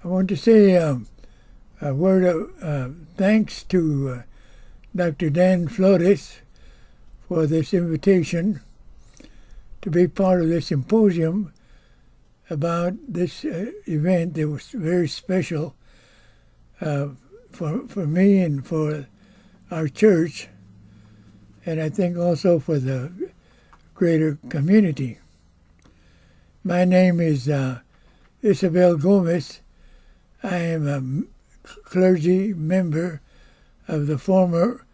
I want to say a word of thanks to Dr. Dan Flores for this invitation to be part of this symposium about this event that was very special for me and for our church, and I think also for the greater community. My name is Isabel Gomez. I am a clergy member of the former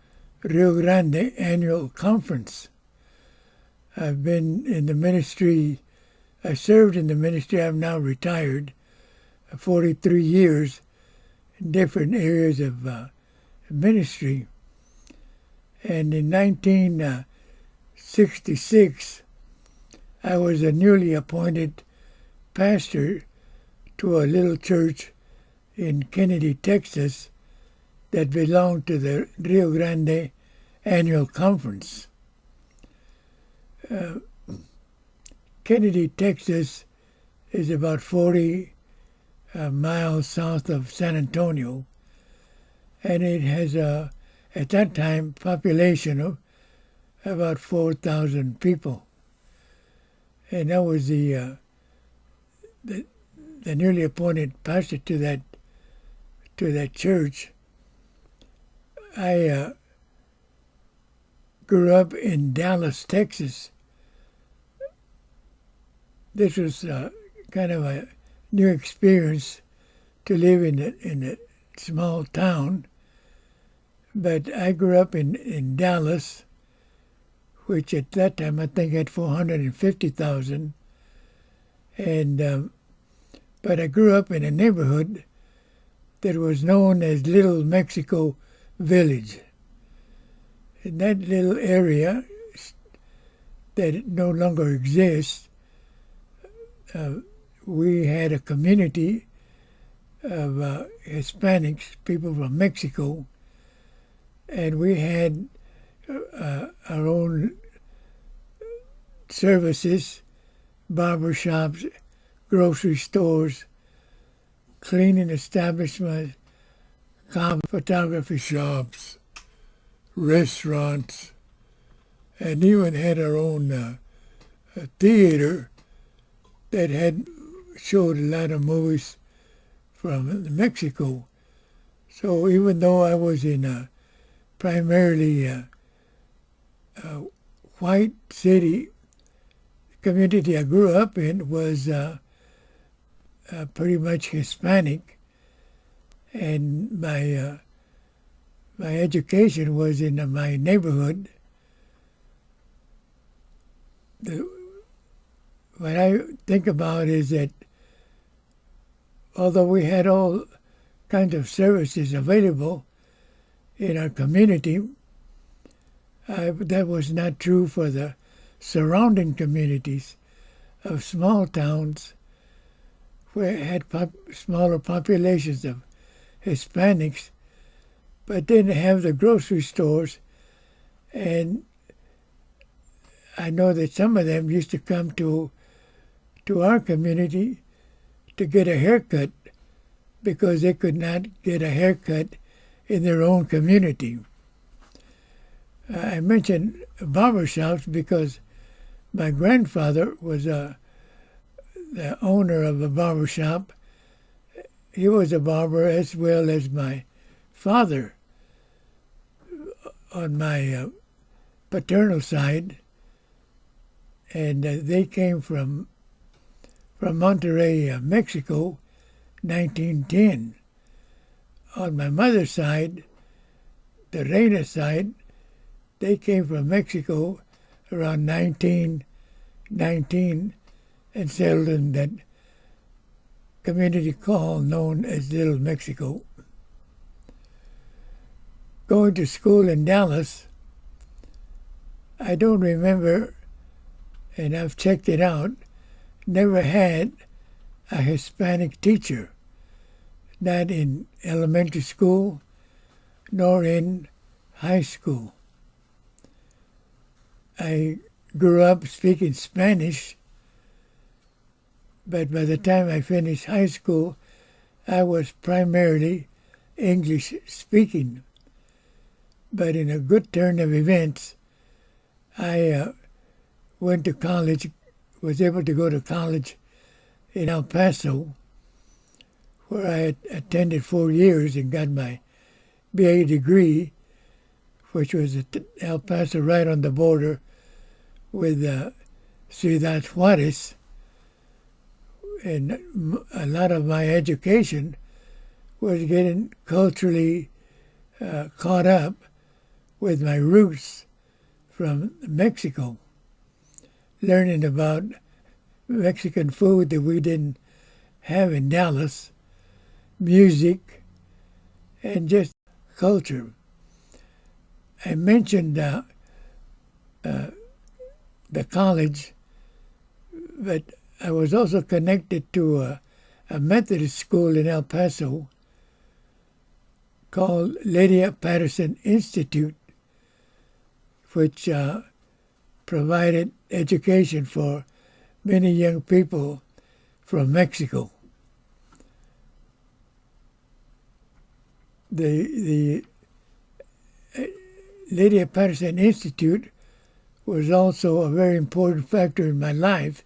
Rio Grande Annual Conference. I've been in the ministry, I served in the ministry, I'm now retired, 43 years in different areas of ministry. And in 1966, I was a newly appointed pastor to a little church in Kenedy, Texas, that belonged to the Rio Grande Annual Conference. Kenedy, Texas is about 40 miles south of San Antonio, and it has at that time, population of about 4,000 people. And I was the newly appointed pastor to that church. I grew up in Dallas, Texas. This was kind of a new experience to live in a small town. But I grew up in Dallas, which at that time I think had 450,000. And but I grew up in a neighborhood that was known as Little Mexico Village. In that little area that no longer exists, we had a community of Hispanics, people from Mexico, and we had our own services, barber shops, grocery stores, cleaning establishments, photography shops, restaurants, and even had our own theater that had showed a lot of movies from Mexico. So even though I was in primarily a white city, the community I grew up in was pretty much Hispanic, and my education was in my neighborhood. What I think about is that although we had all kinds of services available in our community, that was not true for the surrounding communities of small towns where had smaller populations of Hispanics, but didn't have the grocery stores. And I know that some of them used to come to our community to get a haircut because they could not get a haircut in their own community. I mentioned barbershops because my grandfather was the owner of a barbershop. He was a barber as well as my father on my paternal side, and they came from Monterrey, Mexico, 1910. On my mother's side, the Reina side, they came from Mexico around 1919 and settled in that community called known as Little Mexico. Going to school in Dallas, I don't remember, and I've checked it out, never had a Hispanic teacher, not in elementary school nor in high school. I grew up speaking Spanish, but by the time I finished high school, I was primarily English speaking. But in a good turn of events, I went to college, was able to go to college in El Paso, where I attended 4 years and got my BA degree, which was at El Paso, right on the border with Ciudad Juarez. And a lot of my education was getting culturally caught up with my roots from Mexico, learning about Mexican food that we didn't have in Dallas, music, and just culture. I mentioned the college, but I was also connected to a Methodist school in El Paso called Lydia Patterson Institute, which provided education for many young people from Mexico. The Lydia Patterson Institute was also a very important factor in my life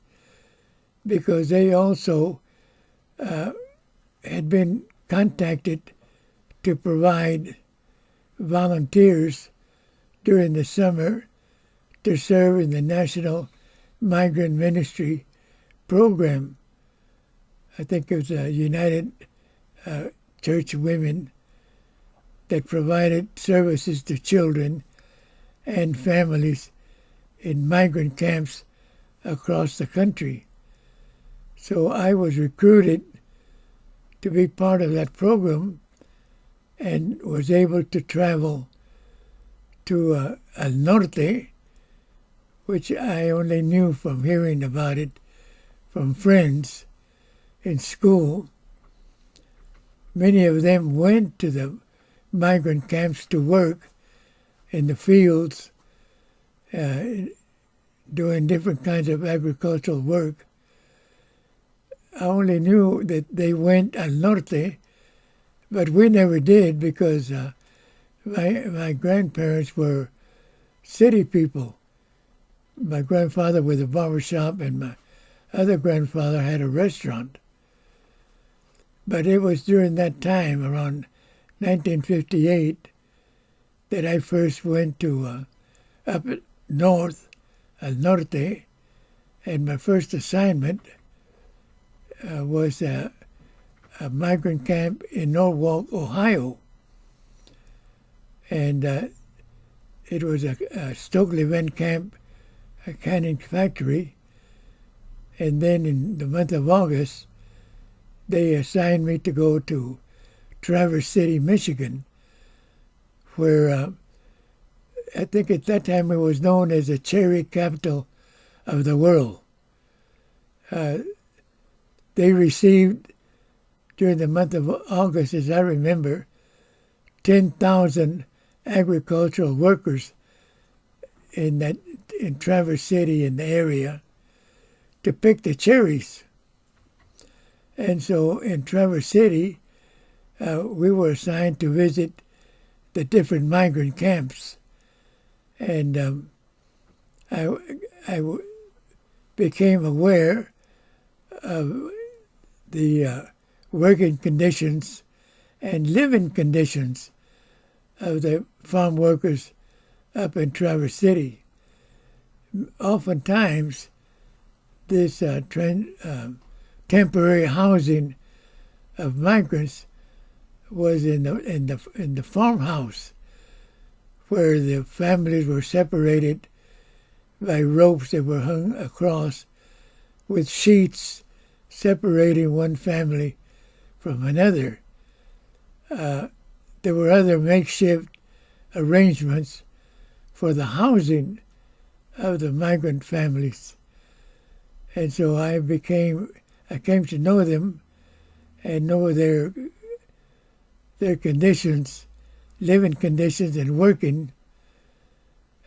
because they also had been contacted to provide volunteers during the summer to serve in the National Migrant Ministry program. I think it was a United Church Women that provided services to children and families in migrant camps across the country. So I was recruited to be part of that program and was able to travel to El Norte, which I only knew from hearing about it from friends in school. Many of them went to the migrant camps to work in the fields, doing different kinds of agricultural work. I only knew that they went al norte, but we never did because my grandparents were city people. My grandfather with a barber shop and my other grandfather had a restaurant. But it was during that time, around 1958, that I first went to up north, al norte, and my first assignment was a migrant camp in Norwalk, Ohio. And it was a Stokely-Venn camp, a canning factory. And then in the month of August, they assigned me to go to Traverse City, Michigan, where I think at that time it was known as the cherry capital of the world. They received, during the month of August, as I remember, 10,000 agricultural workers in Traverse City, in the area, to pick the cherries. And so in Traverse City, we were assigned to visit the different migrant camps. And I became aware of the working conditions and living conditions of the farm workers up in Traverse City. Oftentimes, this temporary housing of migrants was in the farmhouse, where the families were separated by ropes that were hung across with sheets separating one family from another. There were other makeshift arrangements for the housing of the migrant families. And so I came to know them and know their conditions, living conditions and working.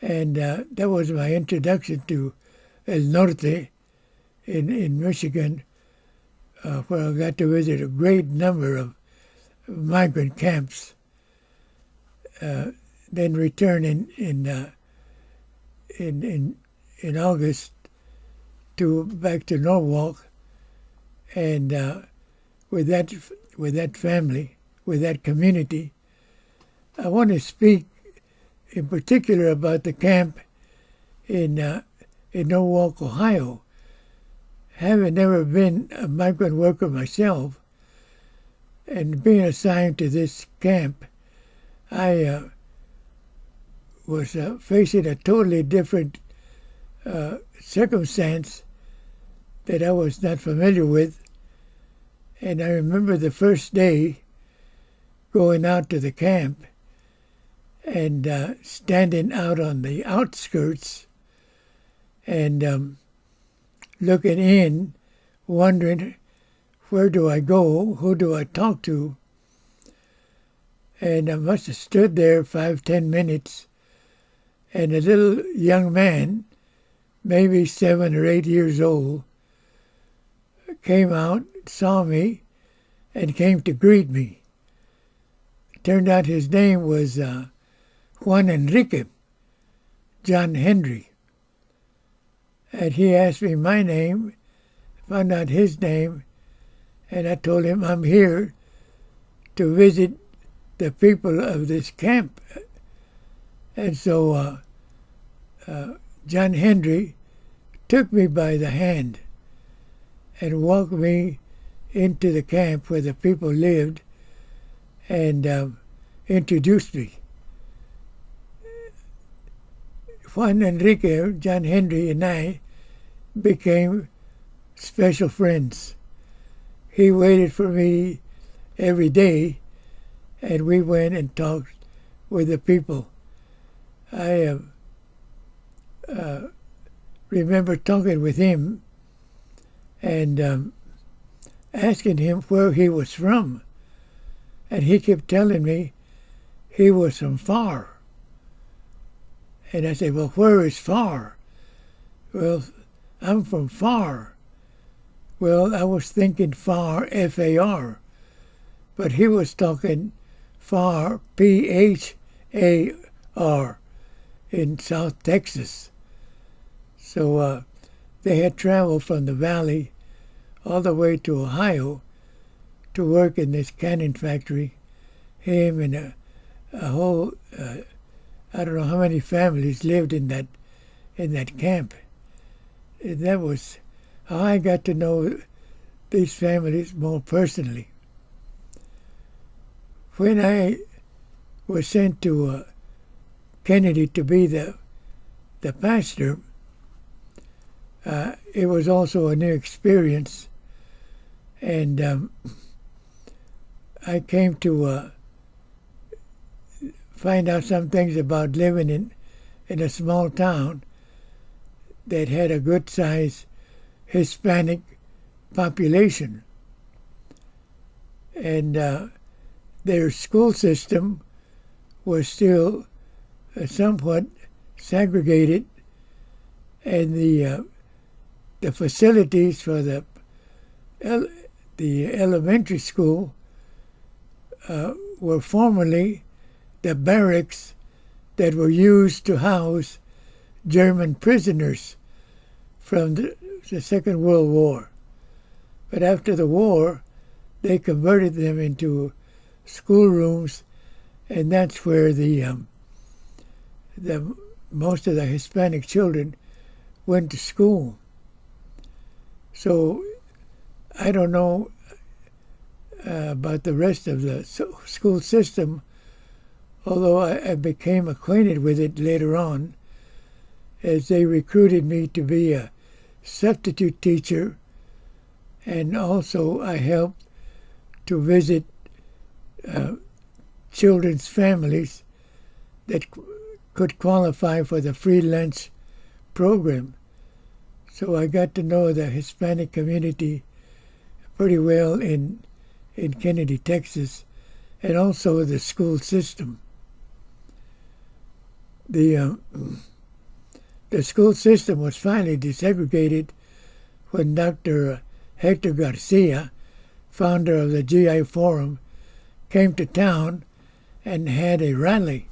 And that was my introduction to El Norte in Michigan, where I got to visit a great number of migrant camps. Then return in August back to Norwalk, and with that family, with that community, I want to speak in particular about the camp in Norwalk, Ohio. Having never been a migrant worker myself, and being assigned to this camp, I was facing a totally different circumstance that I was not familiar with. And I remember the first day going out to the camp and standing out on the outskirts and looking in, wondering, where do I go? Who do I talk to? And I must have stood there 5-10 minutes, and a little young man, maybe 7 or 8 years old, came out, saw me, and came to greet me. It turned out his name was Juan Enrique, John Henry. And he asked me my name, found out his name, and I told him I'm here to visit the people of this camp. And so John Henry took me by the hand and walked me into the camp where the people lived and introduced me. Juan Enrique, John Henry, and I became special friends. He waited for me every day, and we went and talked with the people. I remember talking with him and asking him where he was from. And he kept telling me he was from Far. And I said, well, where is Far? Well, I'm from Far. Well, I was thinking Far, F-A-R. But he was talking Far, P-H-A-R, in South Texas. So they had traveled from the valley all the way to Ohio to work in this canning factory. Him and a whole, I don't know how many families lived in that camp. And that was how I got to know these families more personally. When I was sent to Kenedy to be the pastor, it was also a new experience, and I came to find out some things about living in a small town that had a good-sized Hispanic population. And their school system was still somewhat segregated, and the facilities for the elementary school were formerly the barracks that were used to house German prisoners from the Second World War. But after the war, they converted them into schoolrooms, and that's where the most of the Hispanic children went to school. So I don't know about the rest of the school system, although I became acquainted with it later on as they recruited me to be a substitute teacher, and also I helped to visit children's families that could qualify for the free lunch program. So I got to know the Hispanic community pretty well in Kenedy, Texas, and also the school system. The school system was finally desegregated when Dr. Hector Garcia, founder of the GI Forum, came to town and had a rally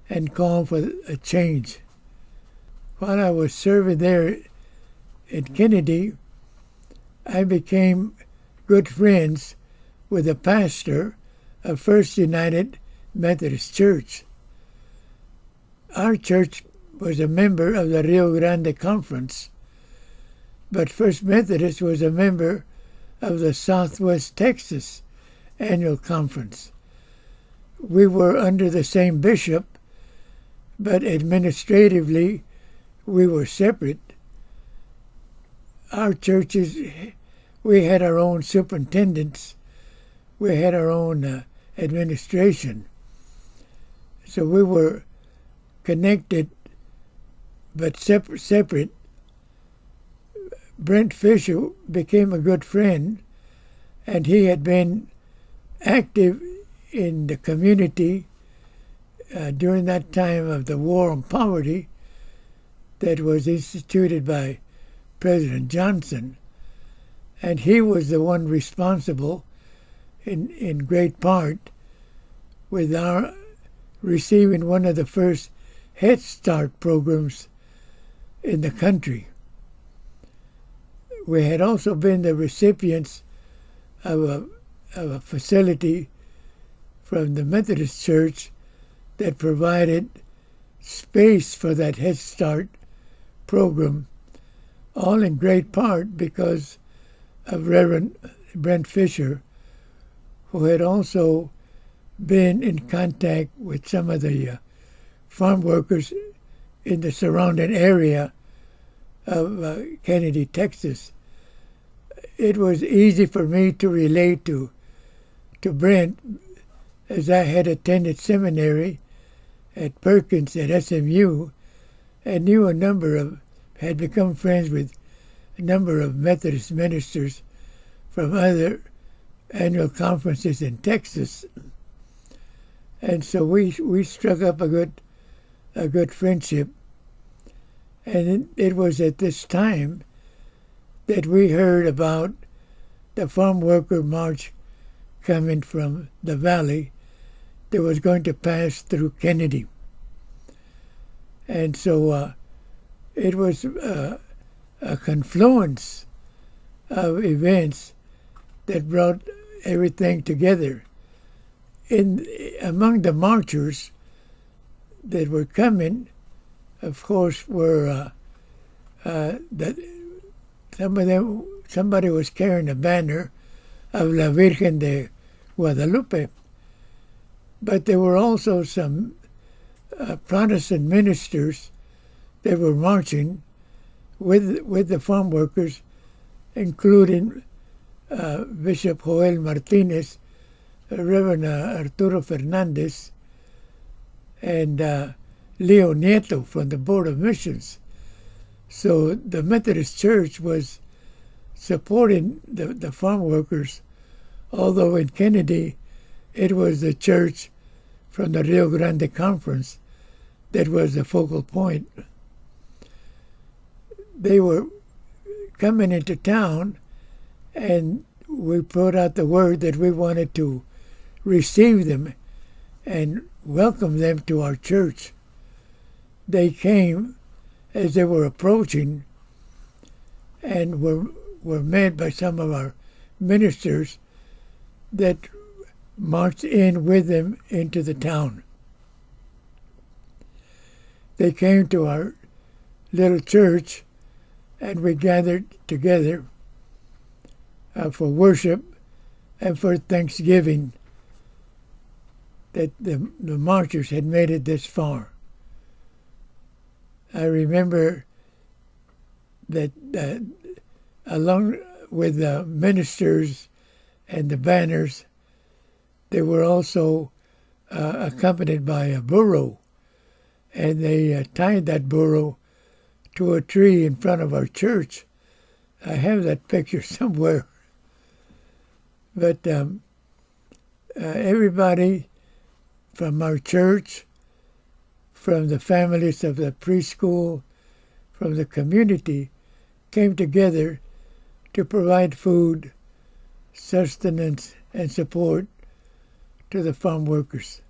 and called for a change. While I was serving there in Kenedy, I became good friends with the pastor of First United Methodist Church. Our church was a member of the Rio Grande Conference, but First Methodist was a member of the Southwest Texas Annual Conference. We were under the same bishop, but administratively we were separate. Our churches, we had our own superintendents, we had our own administration. So we were connected but separate. Brent Fisher became a good friend, and he had been active in the community during that time of the war on poverty that was instituted by President Johnson. And he was the one responsible in great part with our receiving one of the first Head Start programs in the country. We had also been the recipients of a facility from the Methodist Church that provided space for that Head Start program, all in great part because of Reverend Brent Fisher, who had also been in contact with some of the farm workers in the surrounding area of Kenedy, Texas. It was easy for me to relate to Brent, as I had attended seminary at Perkins at SMU and knew had become friends with a number of Methodist ministers from other annual conferences in Texas. And so we struck up a good friendship. And it was at this time that we heard about the farm worker march coming from the valley that was going to pass through Kenedy. And so it was a confluence of events that brought everything together. Among the marchers that were coming, of course, were that somebody was carrying a banner of La Virgen de Guadalupe, but there were also some Protestant ministers that were marching with the farm workers, including Bishop Joel Martinez, Reverend Arturo Fernandez, and Leo Nieto from the Board of Missions. So the Methodist Church was supporting the farm workers, although in Kenedy it was the church from the Rio Grande Conference that was the focal point. They were coming into town, and we put out the word that we wanted to receive them and welcome them to our church. They came as they were approaching and were met by some of our ministers that marched in with them into the town. They came to our little church, and we gathered together for worship and for Thanksgiving that the marchers had made it this far. I remember that along with the ministers and the banners, they were also accompanied by a burro, and they tied that burro to a tree in front of our church. I have that picture somewhere. But everybody from our church, from the families of the preschool, from the community, came together to provide food sustenance and support to the farm workers.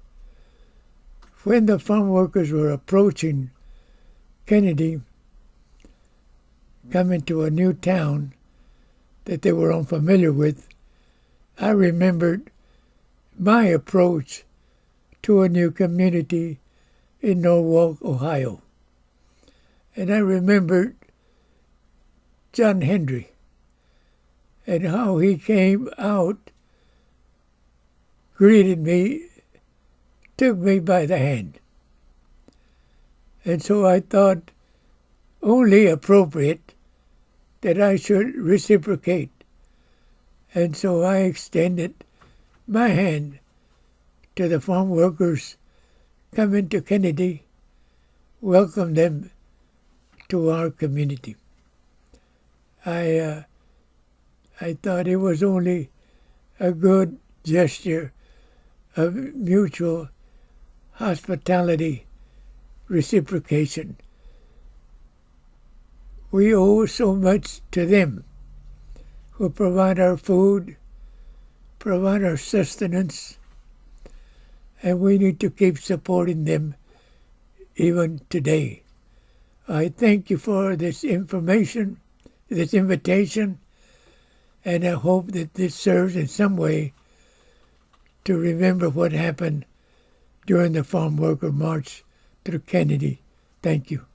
When the farm workers were approaching Kenedy, coming to a new town that they were unfamiliar with, I remembered my approach to a new community in Norwalk, Ohio. And I remembered John Henry and how he came out, greeted me, took me by the hand. And so I thought only appropriate that I should reciprocate. And so I extended my hand to the farm workers coming to Kenedy, welcomed them to our community. I thought it was only a good gesture of mutual hospitality, reciprocation. We owe so much to them who provide our food, provide our sustenance, and we need to keep supporting them even today. I thank you for this information, this invitation, and I hope that this serves in some way to remember what happened during the Farm Worker March through Kenedy. Thank you.